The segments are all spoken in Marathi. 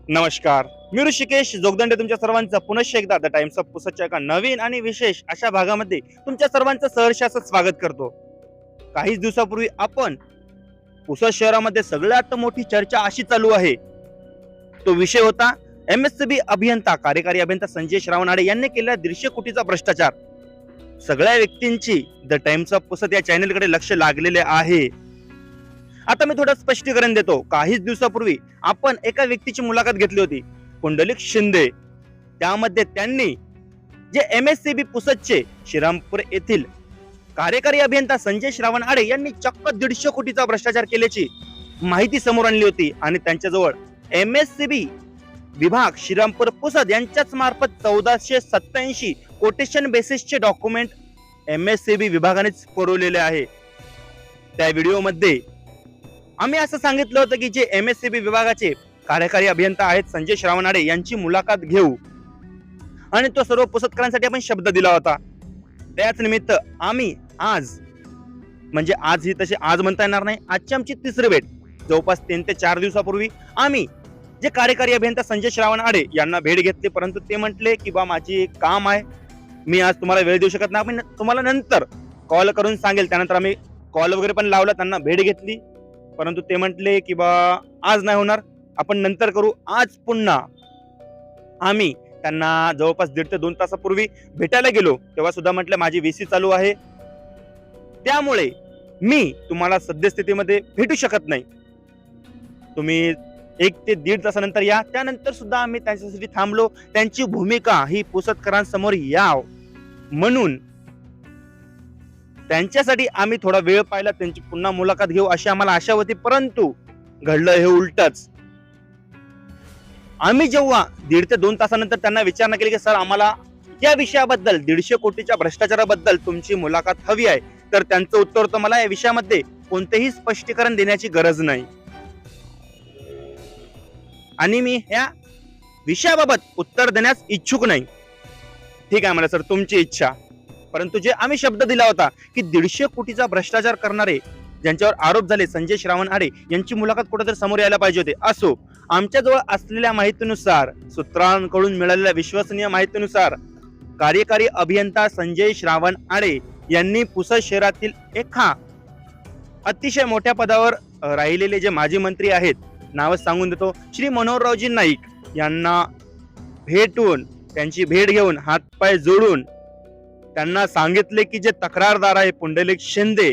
नमस्कार. मी ऋषिकेश जोगदंडे तुमच्या सर्वांचं पुनश्च एकदा द टाइम्स ऑफ पुसदच्या एका नवीन आणि विशेष अशा भागामध्ये तुमच्या सर्वांचं सहर्ष असं स्वागत करतो. काहीच दिवसापूर्वी आपण पुसद शहरामध्ये सगळ्यात मोठी चर्चा अशी चालू आहे, तो विषय होता MSCB अभियंता कार्यकारी अभियंता संजय श्रावणाडे यांनी केलेला 150 कोटीचा भ्रष्टाचार. सगळ्या व्यक्तींची द टाइम्स ऑफ पुसद या चॅनलकडे लक्ष लागलेले आहे. आता मी थोडं स्पष्टीकरण देतो. काहीच दिवसापूर्वी आपण एका व्यक्तीची मुलाखत घेतली होती, पुंडलिक शिंदे. त्यामध्ये त्यांनी जे MSCB पुसदचे श्रीरामपूर येथील कार्यकारी अभियंता संजय श्रावण आडे यांनी चक्क 150 कोटीचा भ्रष्टाचार केल्याची माहिती समोर आणली होती आणि त्यांच्याजवळ MSCB विभाग श्रीरामपूर पुसद यांच्याच मार्फत 1487 कोटेशन बेसिसचे डॉक्युमेंट MSCB विभागानेच पुरवलेले आहे. त्या व्हिडिओमध्ये आम्ही असं सांगितलं होतं की जे MSCB विभागाचे कार्यकारी अभियंता आहेत संजय श्रावणाडे यांची मुलाखत घेऊ आणि तो सर्व पुसदकरांसाठी आपण शब्द दिला होता. त्याच निमित्त आम्ही आज म्हणजे आज ही तशी आज म्हणता येणार नाही, आजची आमची तिसरी भेट. जवळपास 3 ते 4 दिवसापूर्वी आम्ही जे कार्यकारी अभियंता संजय श्रावणाडे यांना भेट घेतली, परंतु ते म्हटले की बा माझी काम आहे, मी आज तुम्हाला वेळ देऊ शकत नाही, आपण तुम्हाला नंतर कॉल करून सांगेल. त्यानंतर आम्ही कॉल वगैरे पण लावला, त्यांना भेट घेतली, परंतु ते म्हटले की बा आज नाही होणार, आपण नंतर करू. आज पुन्हा आम्ही त्यांना जवळपास 1.5 ते 2 तासापूर्वी भेटायला गेलो, तेव्हा सुद्धा म्हटलं माझी VC चालू आहे, त्यामुळे मी तुम्हाला सद्यस्थितीमध्ये भेटू शकत नाही, तुम्ही 1 ते 1.5 तासानंतर या. त्यानंतर सुद्धा आम्ही त्यांच्यासाठी थांबलो. त्यांची भूमिका ही पुसदकरांसमोर याव म्हणून त्यांच्यासाठी आम्ही थोडा वेळ पाहिला, त्यांची पुन्हा मुलाखत घेऊ अशी आम्हाला आशा होती, परंतु घडलं हे उलटच. आम्ही जेव्हा 1.5 ते 2 तासानंतर त्यांना विचारणा केली की सर आम्हाला या विषयाबद्दल 150 कोटीच्या भ्रष्टाचाराबद्दल तुमची मुलाखत हवी आहे, तर त्यांचं उत्तर होतं मला या विषयामध्ये कोणतेही स्पष्टीकरण देण्याची गरज नाही आणि मी ह्या विषयाबाबत उत्तर देण्यास इच्छुक नाही. ठीक आहे मला सर, तुमची इच्छा, परंतु जे आम्ही शब्द दिला होता की 150 कोटीचा भ्रष्टाचार करणारे ज्यांच्यावर आरोप झाले संजय श्रावण आडे यांची मुलाखत कुठेतरी समोर यायला पाहिजे होते. असो, आमच्याजवळ असलेल्या माहितीनुसार, सूत्रांकडून मिळालेल्या विश्वसनीय माहितीनुसार कार्यकारी अभियंता संजय श्रावण आडे यांनी पुसद शहरातील एका अतिशय मोठ्या पदावर राहिलेले जे माजी मंत्री आहेत, नाव सांगून देतो, श्री मनोहररावजी नाईक यांना भेटून, त्यांची भेट घेऊन, हातपाय जोडून त्यांना सांगितले की जे तक्रारदार आहे पुंडलिक शिंदे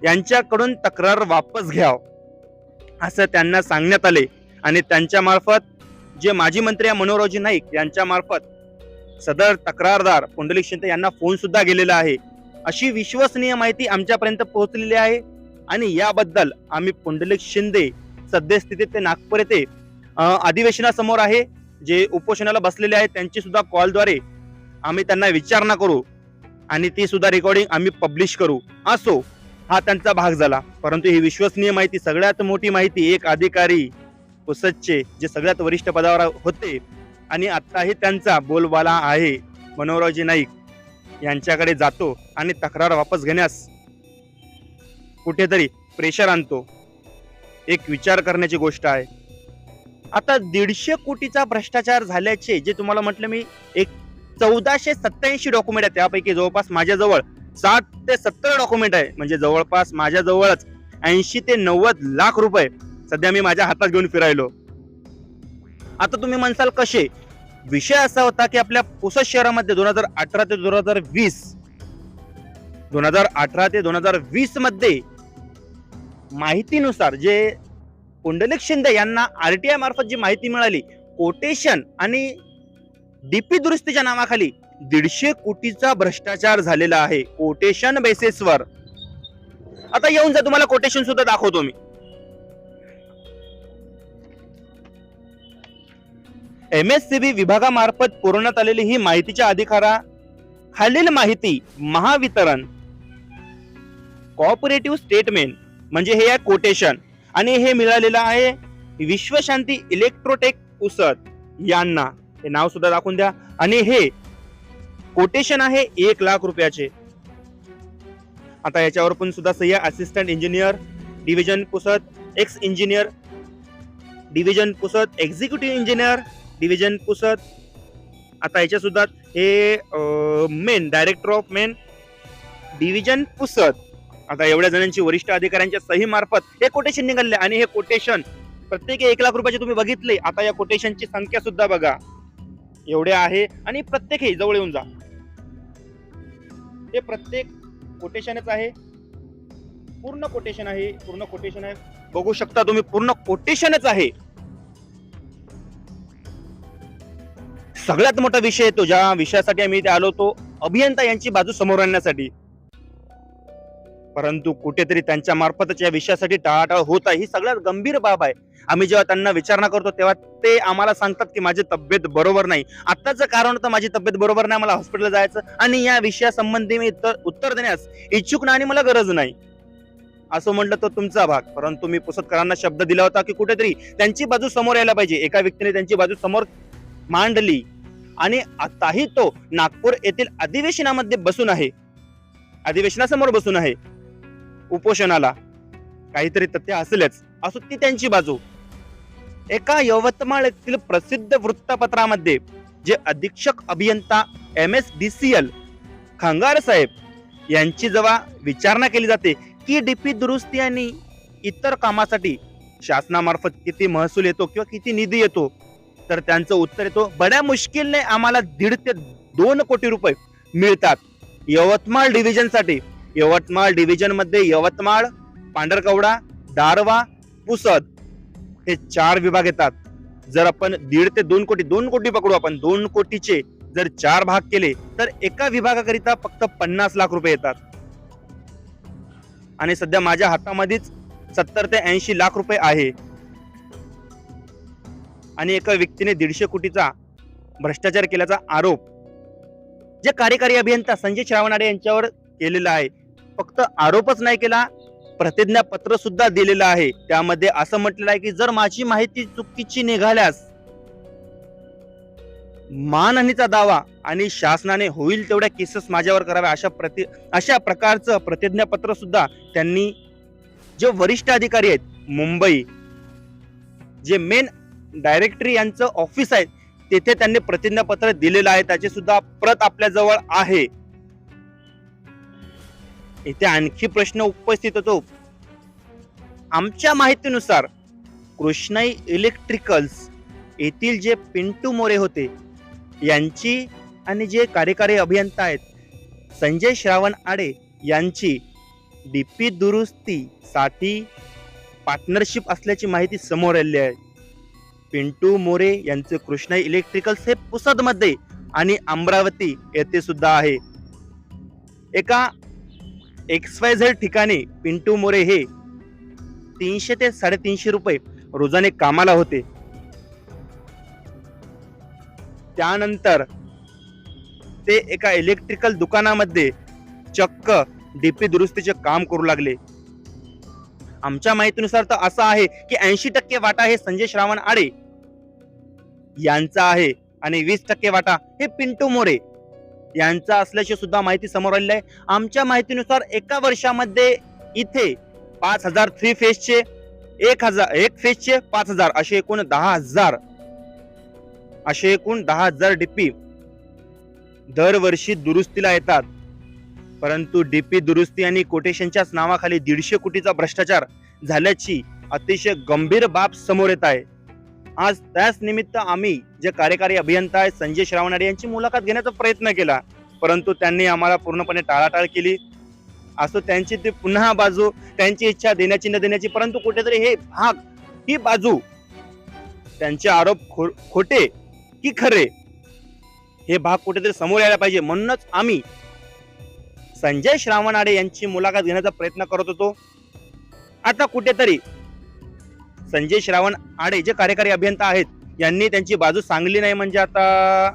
यांच्याकडून तक्रार वापस घ्याव असं त्यांना सांगण्यात आले आणि त्यांच्या मार्फत जे माजी मंत्री मनोहररावजी नाईक यांच्या मार्फत सदर तक्रारदार पुंडलिक शिंदे यांना फोन सुद्धा गेलेला आहे. अशी विश्वसनीय माहिती आमच्यापर्यंत पोहोचलेली आहे आणि याबद्दल आम्ही पुंडलिक शिंदे सद्यस्थितीत ते नागपूर येथे अधिवेशनासमोर आहे, जे उपोषणाला बसलेले आहेत, त्यांची सुद्धा कॉलद्वारे आम्ही त्यांना विचारणा करू आणि ती सुद्धा रेकॉर्डिंग आम्ही पब्लिश करू. असो, हा त्यांचा भाग झाला, परंतु ही विश्वसनीय माहिती, सगळ्यात मोठी माहिती, एक अधिकारी पुसदचे जे सगळ्यात वरिष्ठ पदावर होते आणि आताही त्यांचा बोलबाला आहे मनोहररावजी नाईक यांच्याकडे जातो आणि तक्रार वापस घेण्यास कुठेतरी प्रेशर आणतो. एक विचार करण्याची गोष्ट आहे. आता 150 कोटीचा भ्रष्टाचार झाल्याचे जे तुम्हाला म्हटलं मी, एक 1487 डॉक्युमेंट आहे, त्यापैकी जवळपास माझ्याजवळ 60 ते 70 डॉक्युमेंट आहे, म्हणजे जवळपास माझ्याजवळच 80 ते 90 लाख रुपये सध्या मी माझ्या हातात घेऊन फिरायलो. आता तुम्ही म्हणसाल कसे, विषय असा होता की आपल्या पुसद शहरामध्ये 2018 ते 2020 मध्ये माहितीनुसार जे पुंडलिक शिंदे यांना RTI मार्फत जी माहिती मिळाली, कोटेशन आणि DP दुरुस्तीच्या नावाखाली 150 कोटीचा भ्रष्टाचार झालेला आहे कोटेशन बेसिसवर. आता येऊन जा, तुम्हाला कोटेशन सुद्धा दाखवतो मी. MSCB विभागामार्फत पुरवण्यात आलेली ही माहितीच्या अधिकारा खालील माहिती महावितरण कोऑपरेटिव्ह स्टेटमेंट म्हणजे हे आहे कोटेशन, आणि हे मिळालेलं आहे विश्वशांती इलेक्ट्रोटेक पुसद यांना, हे नाव सुद्धा दाखवून द्या, आणि हे कोटेशन आहे 1 लाख रुपयाचे. आता याच्यावर पण सुद्धा सह्या assistant engineer division Pusad, x engineer division Pusad executive engineer, division Pusad. आता याच्या सुद्धा हे main director of main division Pusad. आता एवढ्या जणांची वरिष्ठ अधिकाऱ्यांच्या सही मार्फत हे कोटेशन निघाले आणि हे कोटेशन प्रत्येकी 1,00,000 रुपयाचे तुम्ही बघितले. आता या कोटेशनची संख्या सुद्धा बघा एवढे आहे आणि प्रत्येक हे जवळ येऊन जा, हे प्रत्येक कोटेशनच आहे, पूर्ण कोटेशन आहे, पूर्ण कोटेशन आहे, बघू शकता तुम्ही पूर्ण कोटेशनच आहे. सगळ्यात मोठा विषय तो ज्या विषयासाठी आम्ही इथे आलो तो अभियंता यांची बाजू समोर आणण्यासाठी, परंतु कुठेतरी त्यांच्या मार्फतच या विषयासाठी टाळाटाळ होत आहे. ही सगळ्यात गंभीर बाब आहे. आम्ही जेव्हा त्यांना विचारणा करतो तेव्हा ते आम्हाला सांगतात की माझी तब्येत बरोबर नाही. आत्ताचं कारण होतं माझी तब्येत बरोबर नाही, मला हॉस्पिटलला जायचं आणि या विषयासंबंधी मी उत्तर देण्यास इच्छुक नाही आणि मला गरज नाही असं म्हटलं तर तुमचा भाग. परंतु मी पुसदकरांना शब्द दिला होता की कुठेतरी त्यांची बाजू समोर यायला पाहिजे. एका व्यक्तीने त्यांची बाजू समोर मांडली आणि आताही तो नागपूर येथील अधिवेशनामध्ये बसून आहे, अधिवेशनासमोर बसून आहे उपोषणाला. काहीतरी तथ्य असेलच, असो ती त्यांची बाजू. एका यवतमाळ येथील प्रसिद्ध वृत्तपत्रामध्ये जे अधीक्षक अभियंता MSDCL खंगार साहेब यांची जेव्हा विचारणा केली जाते की डीपी दुरुस्ती आणि इतर कामासाठी शासनामार्फत किती महसूल येतो किंवा किती निधी येतो, तर त्यांचं उत्तर येतो बड्या मुश्किलने आम्हाला 1.5 ते 2 कोटी रुपये मिळतात यवतमाळ डिव्हिजनसाठी. यवतमाळ डिव्हिजन मध्ये यवतमाळ, पांढरकवडा, दारवा, पुसद हे 4 विभाग येतात. जर आपण 1.5 ते 2 कोटी, 2 कोटी पकडू आपण, 2 कोटीचे जर 4 भाग केले तर एका विभागाकरिता फक्त 50 लाख रुपये येतात. आणि सध्या माझ्या हातामध्येच 70 ते 80 लाख रुपये आहे. आणि एका व्यक्तीने 150 कोटीचा भ्रष्टाचार केल्याचा आरोप जे कार्यकारी अभियंता संजय श्रावणाडे यांच्यावर केलेला आहे. फक्त आरोपच नाही केला, प्रतिज्ञापत्र सुद्धा दिलेलं आहे. त्यामध्ये असं म्हटलेलं आहे की जर माझी माहिती चुकीची निघाल्यास मानहानीचा दावा आणि शासनाने होईल तेवढ्या केसेस माझ्यावर कराव्या, अशा प्रकारचं प्रतिज्ञापत्र सुद्धा त्यांनी, जे वरिष्ठ अधिकारी आहेत मुंबई, जे मेन डायरेक्टरी यांचं ऑफिस आहे तेथे त्यांनी प्रतिज्ञापत्र दिलेलं आहे. त्याची सुद्धा प्रत आपल्या जवळ आहे. इथे आणखी प्रश्न उपस्थित होतो. आमच्या माहितीनुसार कृष्णाई इलेक्ट्रिकल्स येथील जे पिंटू मोरे होते यांची आणि जे कार्यकारी अभियंता आहेत संजय श्रावण आडे यांची डीपी दुरुस्तीसाठी पार्टनरशिप असल्याची माहिती समोर आली आहे. पिंटू मोरे यांचे कृष्णाई इलेक्ट्रिकल्स हे पुसदमध्ये आणि अमरावती येथे सुद्धा आहे. एका XYZ ठिकाणी पिंटू मोरे हे 300 ते 350 रुपये रोजाने कामाला होते. त्यानंतर ते एका इलेक्ट्रिकल दुकानामध्ये चक्क डीपी दुरुस्तीचे काम करू लागले. आमच्या माहितीनुसार तर असं आहे की 80% वाटा हे संजय श्रावण आडे यांचा आहे आणि 20% वाटा हे पिंटू मोरे यांचा असल्याची सुद्धा माहिती समोर आलेली आहे. आमच्या माहितीनुसार एका वर्षामध्ये इथे 5,000 3 फेजचे, 1 फेजचे 5,000 असे एकूण 10,000 डीपी दरवर्षी दुरुस्तीला येतात. परंतु डीपी दुरुस्ती आणि कोटेशनच्याच नावाखाली 150 कोटीचा भ्रष्टाचार झाल्याची अतिशय गंभीर बाब समोर येत आहे. आज त्याच निमित्त आम्ही जे कार्यकारी अभियंता आहेत संजय श्रावणाडे यांची मुलाखत घेण्याचा प्रयत्न केला, परंतु त्यांनी आम्हाला पूर्णपणे टाळाटाळ केली. असो त्यांची ती पुन्हा बाजू, त्यांची इच्छा देण्याची न देण्याची, परंतु कुठेतरी ही बाजू, त्यांचे आरोप खोटे की खरे हे भाग कुठेतरी समोर यायला पाहिजे. म्हणूनच आम्ही संजय श्रावणाडे यांची मुलाखत घेण्याचा प्रयत्न करत होतो. आता कुठेतरी संजय श्रावण आडे जे कार्यकारी अभियंता आहेत यांनी त्यांची बाजू सांगली नाही, म्हणजे आता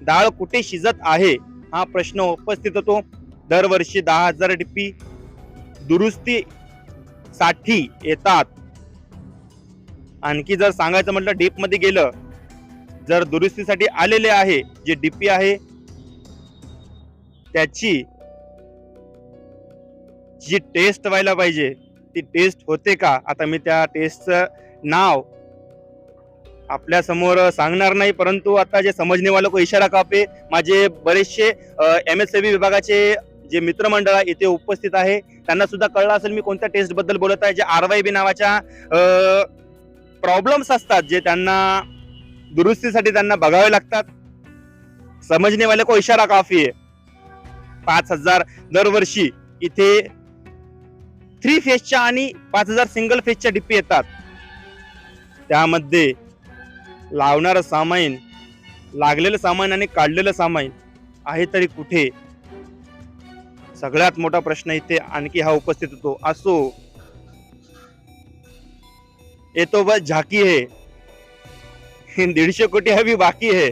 डाळ कुठे शिजत आहे हा प्रश्न उपस्थित होतो. दरवर्षी 10,000 डीपी दुरुस्तीसाठी येतात. आणखी जर सांगायचं म्हटलं डीप मध्ये गेलं, जर दुरुस्तीसाठी आलेले आहे जे डीपी आहे त्याची जी टेस्ट व्हायला पाहिजे ती टेस्ट होते का? आता मी त्या टेस्टचं नाव आपल्या समोर सांगणार नाही, परंतु आता जे समजने वालों को इशारा कापे, माझे बरेचसे MSCB विभागाचे जे मित्रमंडळ आहे इथे उपस्थित आहे, त्यांना सुद्धा कळलं असेल मी कोणत्या टेस्ट बद्दल बोलत आहे. जे RYB नावाच्या प्रॉब्लेम्स असतात, जे त्यांना दुरुस्तीसाठी त्यांना बघावे लागतात. समजने वाले को इशारा काफी आहे. 5,000 दरवर्षी इथे 3 फेजच्या आणि 5,000 सिंगल फेजच्या डिप्पी येतात. त्यामध्ये लावणारं सामाईन, लागलेलं सामान आणि काढलेलं सामाईन आहे तरी कुठे? सगळ्यात मोठा प्रश्न इथे आणखी हा उपस्थित होतो. असो, ये तो बस झाकी है, 150 कोटी अभी बाकी है.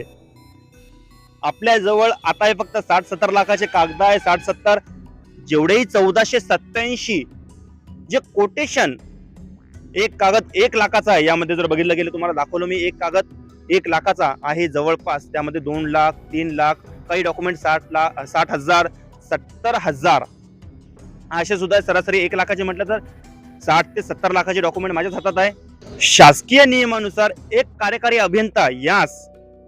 आपल्या जवळ आता हे फक्त 60-70 लाखाचे कागद आहे. 60-70 जेवढेही 1487 जे कोटेशन, एक कागद 1 लाखाचा आहे. यामध्ये जर बघितलं गेलं, तुम्हाला दाखवलं मी, एक कागद 1 लाखाचा आहे जवळपास. त्यामध्ये 2 लाख, 3 लाख, काही डॉक्युमेंट 60,000, 70,000 असे सुद्धा सरासरी 1 लाखाचे म्हटलं तर 60 ते 70 लाखाचे डॉक्युमेंट माझ्याच हातात आहे. शासकीय नियमानुसार एक कार्यकारी अभियंता यास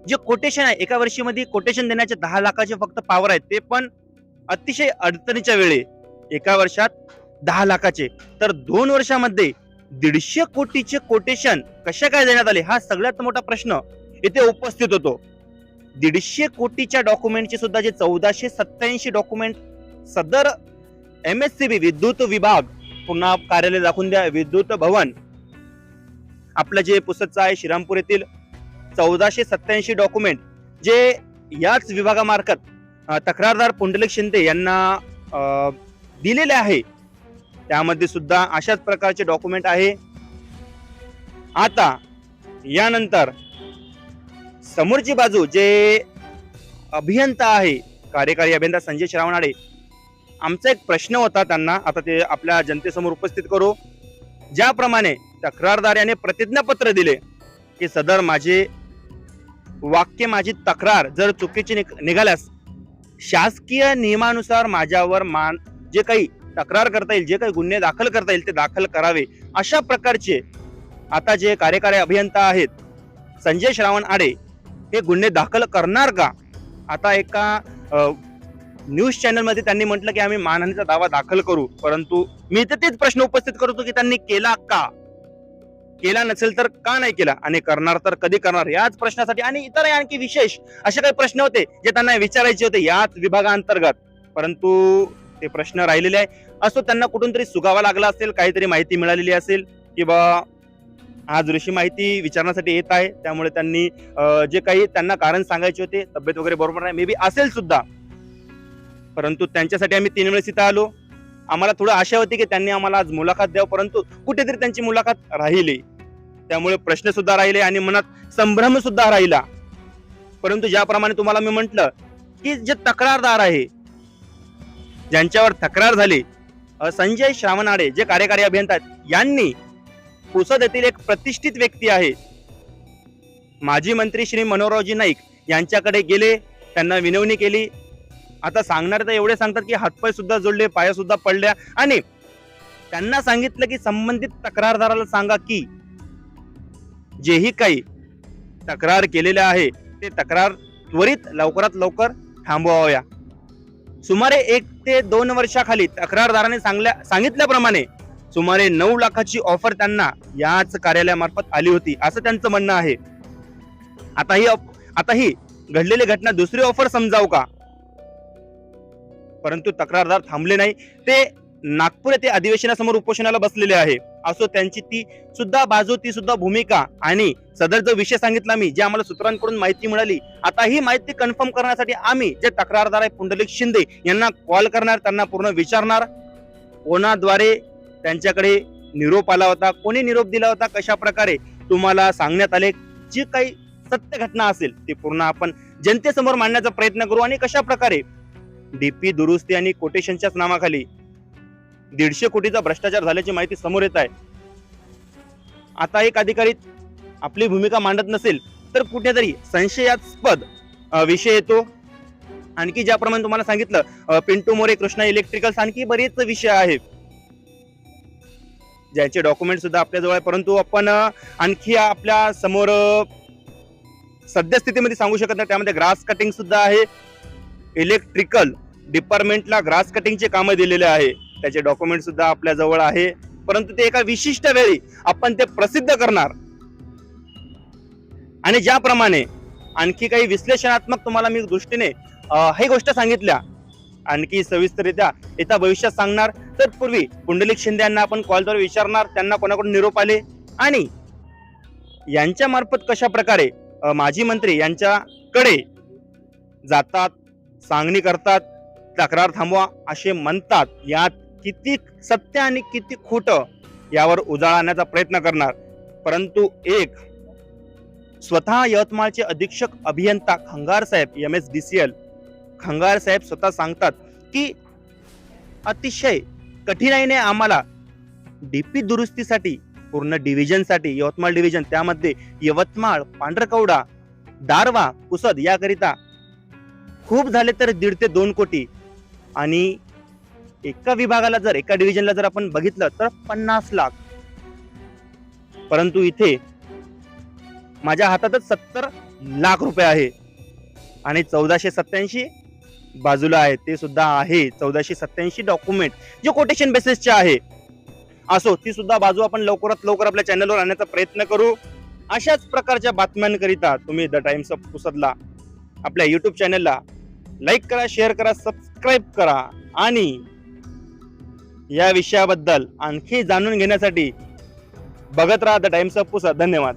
जे कोटेशन आहे, एका वर्षीमध्ये कोटेशन देण्याचे 10 लाखाचे फक्त पावर आहेत, ते पण अतिशय अडचणीच्या वेळी. एका वर्षात 10 लाखाचे, तर 2 वर्षामध्ये 150 कोटीचे कोटेशन कशा काय देण्यात आले, हा सगळ्यात मोठा प्रश्न इथे उपस्थित होतो. 150 कोटीच्या डॉक्युमेंटचे सुद्धा जे 1487 डॉक्युमेंट सदर MSCB विद्युत विभाग, पुन्हा कार्यालय दाखवून द्या, विद्युत भवन आपलं जे पुसदचं आहे श्रीरामपूर येथील, 1487 डॉक्युमेंट जे याच विभागामार्फत तक्रारदार पुंडलिक शिंदे यांना दिलेले आहे. त्यामध्ये सुद्धा अशाच प्रकारचे डॉक्युमेंट आहे. आता यानंतर समोरची बाजू जे अभियंता आहे, कार्यकारी अभियंता संजय श्रावणाडे, आमचा एक प्रश्न होता त्यांना, आता ते आपल्या जनतेसमोर उपस्थित करू. ज्याप्रमाणे तक्रारदाराने प्रतिज्ञापत्र दिले की सदर माझे वाक्य, माझी तक्रार जर चुकीची निघाल्यास शासकीय नियमानुसार माझ्यावर जे काही तक्रार करता येईल, जे काही गुन्हे दाखल करता येईल ते दाखल करावे. अशा प्रकारचे आता जे कार्यकारी अभियंता आहेत संजय श्रावण आडे, हे गुन्हे दाखल करणार का? आता एका न्यूज चॅनल मध्ये त्यांनी म्हटलं की आम्ही मानहानीचा दावा दाखल करू, परंतु मी तर तेच प्रश्न उपस्थित करतो की त्यांनी केला का? केला नसेल तर का नाही केला, आणि करणार तर कधी करणार, याच प्रश्नासाठी आणि इतर आणखी विशेष असे काही प्रश्न होते जे त्यांना विचारायचे होते याच विभागांतर्गत, परंतु ते प्रश्न राहिलेले आहे. असो, त्यांना कुठून तरी सुगावा लागला असेल, काहीतरी माहिती मिळालेली असेल की बा आज ऋषी माहिती विचारण्यासाठी येत आहे, त्यामुळे त्यांनी जे काही त्यांना कारण सांगायचे होते, तब्येत वगैरे बरोबर नाही, मे बी असेल सुद्धा, परंतु त्यांच्यासाठी आम्ही 3 वेळेस इथं आलो. आम्हाला थोडं आशा होती की त्यांनी आम्हाला आज मुलाखत द्यावं, परंतु कुठेतरी त्यांची मुलाखत राहिली. त्यामुळे प्रश्न सुद्धा राहिले आणि मनात संभ्रम सुद्धा राहिला. परंतु ज्याप्रमाणे तुम्हाला मी म्हटलं की जे तक्रारदार आहे, ज्यांच्यावर तक्रार झाली, संजय श्रावणाडे जे कार्यकारी अभियंता आहेत, यांनी पुसद येथील एक प्रतिष्ठित व्यक्ती आहे माजी मंत्री श्री मनोहररावजी नाईक यांच्याकडे गेले, त्यांना विनवणी केली. आता सांगणार तर एवढे सांगतात की हातपाय सुद्धा जोडले, पाया सुद्धा पडल्या, आणि त्यांना सांगितलं की संबंधित तक्रारदाराला सांगा की जेही काही तक्रार केलेले आहे ते तक्रार त्वरित लवकरात लवकर थांबवाव्या. सुमारे 1 ते 2 वर्षाखाली तक्रारदाराने सांगितल्याप्रमाणे सुमारे 9 लाखाची ऑफर त्यांना याच कार्यालयामार्फत आली होती, असं त्यांचं म्हणणं आहे. आता ही घडलेली घटना दुसरी ऑफर समजावू का? परंतु तक्रारदार थांबले नाही, ते नागपूर येथे अधिवेशनासमोर उपोषणाला बसलेले आहे. असो, त्यांची ती सुद्धा बाजू, ती सुद्धा भूमिका, आणि सदर जो विषय सांगितला मी, जे आम्हाला सूत्रांकडून माहिती मिळाली, आता ही माहिती कन्फर्म करण्यासाठी आम्ही जे तक्रारदार आहे पुंडलिक शिंदे यांना कॉल करणार, त्यांना पूर्ण विचारणार कोणाद्वारे त्यांच्याकडे निरोप आला होता, कोणी निरोप दिला होता, कशा प्रकारे तुम्हाला सांगण्यात आले, जी काही सत्य घटना असेल ती पूर्ण आपण जनतेसमोर मांडण्याचा प्रयत्न करू, आणि कशा प्रकारे डीपी दुरुस्ती आणि कोटेशनच्याच नावाखाली 150 कोटीचा भ्रष्टाचार झाल्याची माहिती समोर येत आहे. आता एक अधिकारी आपली भूमिका मांडत नसेल तर कुठेतरी संशयास्पद विषय येतो. आणखी ज्याप्रमाणे तुम्हाला सांगितलं, पिंटू मोरे, कृष्णा इलेक्ट्रिकल्स, आणखी बरेच विषय आहेत ज्याचे डॉक्युमेंट सुद्धा आपल्या जवळ आहे, परंतु आपण आणखी आपल्या समोर सद्यस्थितीमध्ये सांगू शकत नाही. त्यामध्ये ग्रास कटिंग सुद्धा आहे. इलेक्ट्रिकल डिपार्टमेंटला ग्रास कटिंगचे कामं दिलेले आहे. त्याचे डॉक्युमेंट सुद्धा आपल्या जवळ आहे. परंतु ते एका विशिष्ट वेळी आपण ते प्रसिद्ध करणार आणि ज्याप्रमाणे आणखी काही विश्लेषणात्मक तुम्हाला मी दृष्टीने ही गोष्ट सांगितल्या, आणखी सविस्तररित्या येत्या भविष्यात सांगणार. तत्पूर्वी पुंडलिक शिंदे यांना आपण कॉलद्वारे विचारणार त्यांना कोणाकडून निरोप आले आणि यांच्या मार्फत कशा प्रकारे माजी मंत्री यांच्याकडे जातात, सांगणी करतात, तक्रार थांबवा असे म्हणतात. यात किती सत्य आणि किती खोटं यावर उजाळा आणण्याचा प्रयत्न करणार. परंतु एक स्वतः यवतमाळचे अधीक्षक अभियंता खंगार साहेब MSDCL खंगार साहेब स्वतः सांगतात की अतिशय कठीणाईने आम्हाला डीपी दुरुस्तीसाठी पूर्ण डिव्हिजनसाठी यवतमाळ डिव्हिजन त्यामध्ये यवतमाळ, पांढरकवडा, दारवा, पुसद याकरिता खूप झाले तर 1.5 ते 2 कोटी आणि एका विभागाला जर एका डिव्हिजनला जर आपण बघितलं तर 50 लाख. परंतु इथे माझ्या हातातच 70 लाख रुपये आहे आणि 1487 बाजूला आहे. ते सुद्धा आहे 1487 डॉक्युमेंट जे कोटेशन बेसिसचे आहे. असो ती सुद्धा बाजू आपण लवकरात लवकर आपल्या चॅनलवर आणण्याचा प्रयत्न करू. अशाच प्रकारच्या बातम्यांकरिता तुम्ही द टाइम्स ऑफ पुसदला आपल्या YouTube चॅनलला लाईक करा, शेअर करा, सबस्क्राईब करा आणि या विषयाबद्दल आणखी जाणून घेण्यासाठी बघत राहा द टाइम्स ऑफ पुसद. धन्यवाद.